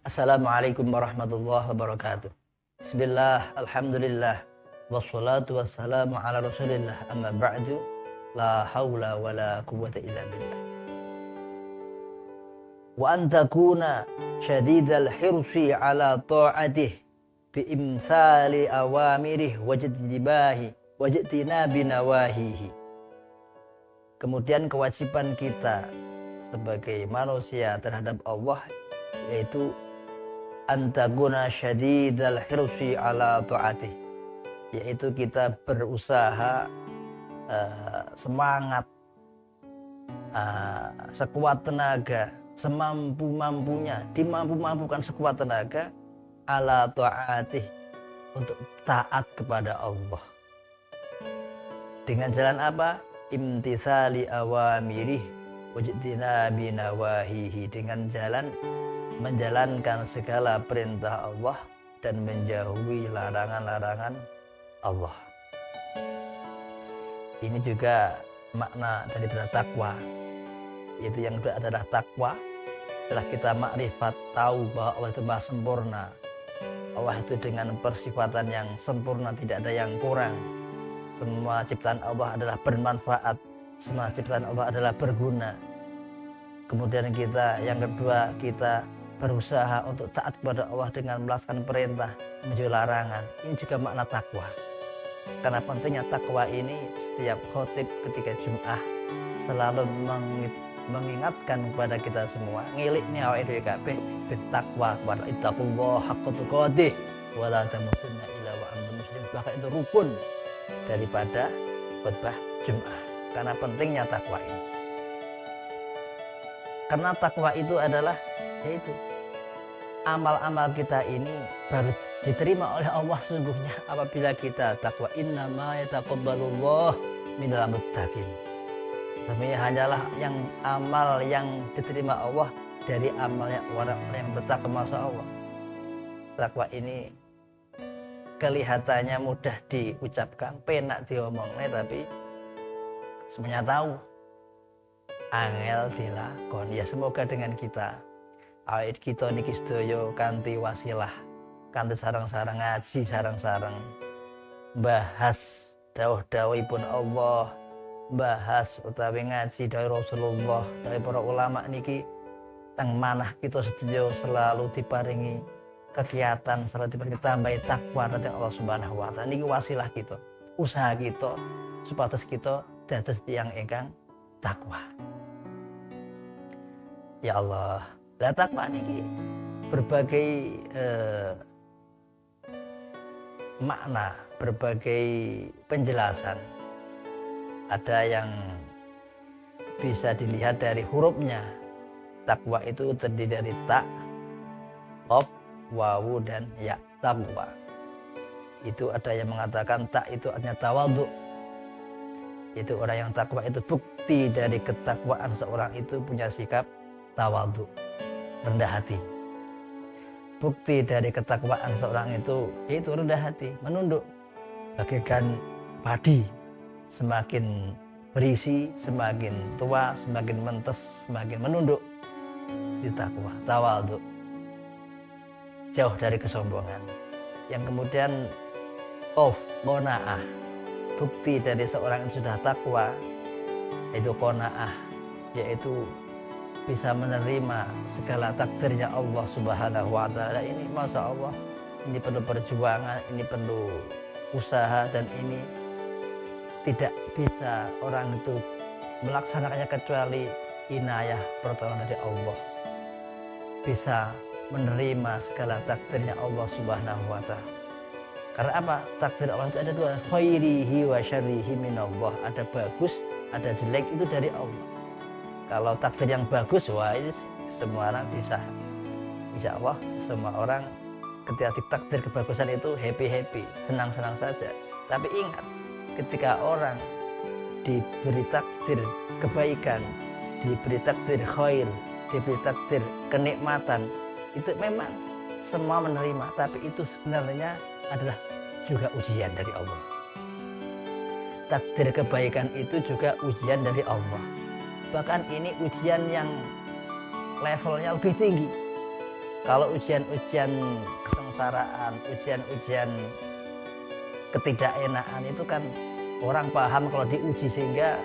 Assalamualaikum warahmatullahi wabarakatuh. Bismillah, alhamdulillah, wassalatu wassalamu ala rasulillah, amma ba'du, la hawla wa la quwwata illa billah. Wa an takuna syadidal hirsi ala ta'atih biimsali awamirih wajtinabi nawahihi. Kemudian kewajiban kita sebagai manusia terhadap Allah yaitu antaguna syadidal hirsi ala ta'atih, yaitu kita berusaha semangat sekuat tenaga, semampu-mampunya, dimampu-mampukan sekuat tenaga ala ta'atih, untuk taat kepada Allah. Dengan jalan apa? Imtitsali awamirih wajtinabi nawahihi, dengan jalan menjalankan segala perintah Allah dan menjauhi larangan-larangan Allah. Ini juga makna daripada takwa, yaitu yang kedua adalah takwa. Setelah kita makrifat, tahu bahwa Allah itu maha sempurna, Allah itu dengan persifatan yang sempurna, tidak ada yang kurang. Semua ciptaan Allah adalah bermanfaat, semua ciptaan Allah adalah berguna. Kemudian kita yang kedua, kita berusaha untuk taat kepada Allah dengan melaksanakan perintah, menjauhi larangan. Ini juga makna takwa. Karena pentingnya takwa ini, setiap khotib ketika Jum'ah selalu mengingatkan kepada kita semua, ngiliknya awake dhewe kabeh bertakwa kepada ittaqullah haqqa tuqatih wa la tamutunna illa wa antum muslimun. Bahkan itu rukun daripada khutbah Jum'ah. Karena pentingnya takwa ini. Karena takwa itu adalah yaitu amal-amal kita ini baru diterima oleh Allah sesungguhnya apabila kita takwa. Innama yataqabbalullah minal muttaqin. Sebenarnya hanyalah yang amal yang diterima Allah dari amalnya orang yang bertakwa masya Allah. Takwa ini kelihatannya mudah diucapkan, penak diomongnya, tapi semuanya tahu angel dilakon. Ya semoga dengan kita awake kita niki sedaya kanthi wasilah, kanthi sareng-sareng ngaji, sareng-sareng bahas dawuh-dawuhipun Allah, bahas utawi ngaji dawuh Rasulullah, dawuh para ulama niki teng manah kita sedaya selalu diparingi kegiatan, selalu diparingi tambahi takwa dhateng Allah Subhanahu wa taala. Niki wasilah kita, usaha kita supados kita dados tiyang ingkang takwa. Ya Allah, lah takwa niki berbagai makna, berbagai penjelasan. Ada yang bisa dilihat dari hurufnya. Takwa itu terdiri dari ta, qaf, wawu dan ya, takwa. Itu ada yang mengatakan ta itu artinya tawadhu. Itu orang yang takwa itu bukti dari ketakwaan seorang itu punya sikap tawadhu, rendah hati. Bukti dari ketakwaan seorang itu rendah hati, menunduk. Bagaikan padi, semakin berisi, semakin tua, semakin mentes, semakin menunduk. Itu takwa, tawadhu, jauh dari kesombongan. Yang kemudian qanaah, bukti dari seorang yang sudah takwa itu qanaah, yaitu bisa menerima segala takdirnya Allah Subhanahu wa taala. Ini masya Allah, ini perlu perjuangan, ini perlu usaha, dan ini tidak bisa orang itu melaksanakannya kecuali inayah pertolongan dari Allah. Bisa menerima segala takdirnya Allah Subhanahu wa taala. Karena apa? Takdir Allah itu ada dua, khairihi wa syarrihi minallah. Ada bagus, ada jelek, itu dari Allah. Kalau takdir yang bagus, wah itu semua orang bisa. Insya Allah semua orang ketika ditakdir kebagusan itu happy-happy, senang-senang saja. Tapi ingat, ketika orang diberi takdir kebaikan, diberi takdir khair, diberi takdir kenikmatan, itu memang semua menerima, tapi itu sebenarnya adalah juga ujian dari Allah. Takdir kebaikan itu juga ujian dari Allah. Bahkan ini ujian yang levelnya lebih tinggi. Kalau ujian-ujian kesengsaraan, ujian-ujian ketidakenaan itu kan orang paham kalau diuji, sehingga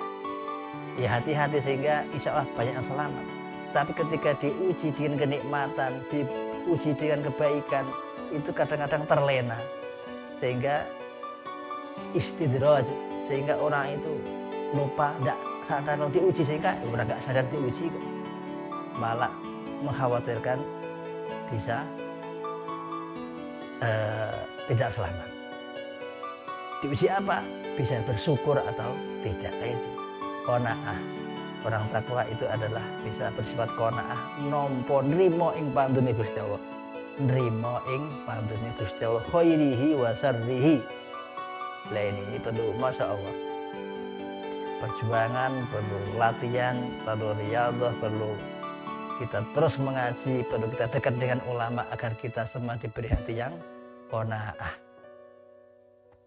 ya hati-hati, sehingga insya Allah banyak yang selamat. Tapi ketika diuji dengan kenikmatan, diuji dengan kebaikan, itu kadang-kadang terlena, sehingga istidraj, sehingga orang itu lupa, tidak sadar kalau diuji, sehingga orang nggak sadar diuji, malah mengkhawatirkan bisa tidak selamat. Diuji apa? Bisa bersyukur atau tidak. Itu qanaah. Orang takwa itu adalah bisa bersifat qanaah, nampa nrimo ing pandune Gusti Allah. Nrimo ing pandune Gusti Allah, khairihi wa syarrihi. Lah ini perlu, masya Allah, perjuangan, perlu latihan, perlu riyadhah, perlu kita terus mengaji, perlu kita dekat dengan ulama agar kita semua diberi hati yang qanaah.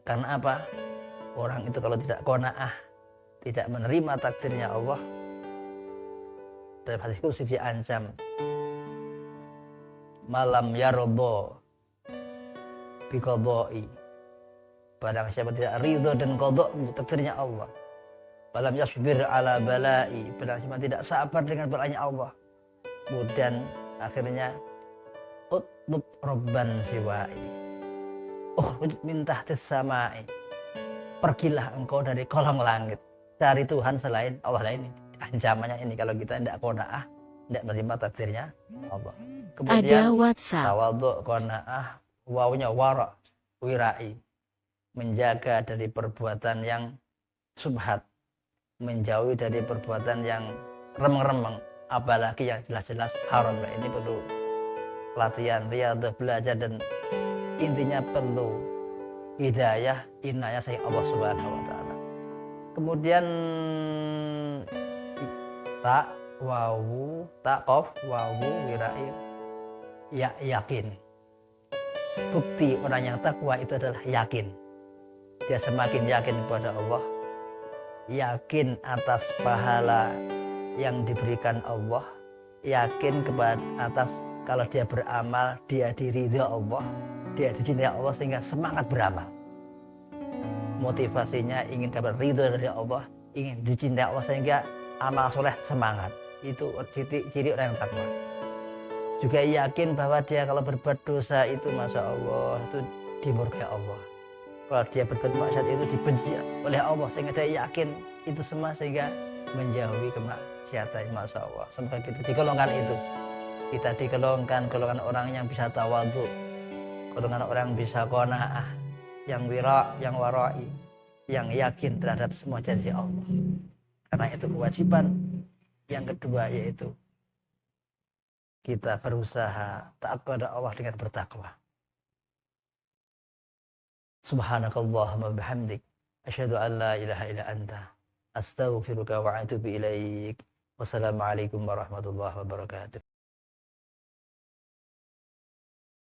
Karena apa? Orang itu kalau tidak qanaah, tidak menerima takdirnya Allah, dalam hadis qudsi diancam malam yarobo biqadai, barang siapa tidak ridho dan qadha takdirnya Allah, malam yasbir ala balai, barang siapa tidak sabar dengan balanya Allah, kemudian akhirnya utlub robban siwai, min tahtis samai, pergilah engkau dari kolong langit, cari Tuhan selain Allah. Lah ini ancamannya ini kalau kita tidak qanaah, tidak menerima takdirnya Allah. Kemudian tawadhu, qanaah, wawunya wara, wirai, menjaga dari perbuatan yang subhat, menjauhi dari perbuatan yang remeng-remeng, apalagi yang jelas-jelas haram. Nah, ini perlu latihan, riyadhah, belajar, dan intinya perlu hidayah, inayah sayang Allah Subhanahu wa taala. Kemudian tak wawu, tak qaf wawu wirai, ya yakin. Bukti orang yang takwa itu adalah yakin. Dia semakin yakin kepada Allah, yakin atas pahala yang diberikan Allah, yakin kepada atas kalau dia beramal dia diridha Allah, dia dicintai Allah, sehingga semangat beramal. Motivasinya ingin dapat ridha dari Allah, ingin dicintai Allah, sehingga amal soleh semangat. Itu ciri orang yang takwa. Juga yakin bahwa dia kalau berbuat dosa itu, masya Allah, itu dimurkai Allah. Kalau dia berbuat maksiat itu dibenci oleh Allah, sehingga dia yakin itu semua, sehingga menjauhi kemaksiatan. Masya Allah, semoga kita di golongan itu, kita di golongan orang yang bisa tawadhu, golongan orang yang bisa qanaah, yang wira, yang warai, yang yakin terhadap semua janji Allah. Karena itu kewajiban yang kedua, yaitu kita berusaha taat kepada Allah dengan bertakwa. Subhanakallahumma bihamdik, asyhadu an la ilaha illa anta, astaghfiruka wa atubu ilaik. Wassalamualaikum warahmatullahi wabarakatuh.